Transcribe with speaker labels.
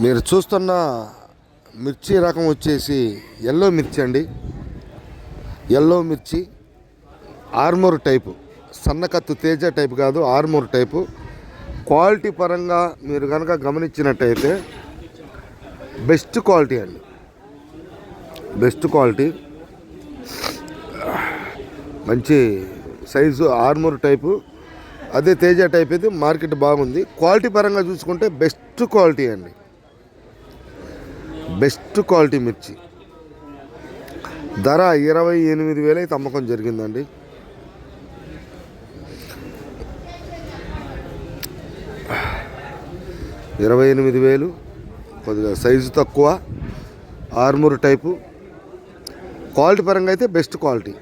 Speaker 1: మీరు చూస్తున్న మిర్చి రకం వచ్చేసి ఎల్లో మిర్చి అండి. ఎల్లో మిర్చి ఆర్మూర్ టైపు, సన్నకత్తు తేజ టైపు కాదు, ఆర్మూర్ టైపు. క్వాలిటీ పరంగా మీరు కనుక గమనించినట్టయితే బెస్ట్ క్వాలిటీ అండి, బెస్ట్ క్వాలిటీ. మంచి సైజు ఆర్మూర్ టైపు, అదే తేజ టైప్ అయితే మార్కెట్ బాగుంది. క్వాలిటీ పరంగా చూసుకుంటే బెస్ట్ క్వాలిటీ అండి, బెస్ట్ క్వాలిటీ మిర్చి. ధర 28,000 అయితే అమ్మకం జరిగిందండి. $28,000. కొద్దిగా సైజు తక్కువ, ఆర్మూర్ టైపు. క్వాలిటీ పరంగా అయితే బెస్ట్ క్వాలిటీ.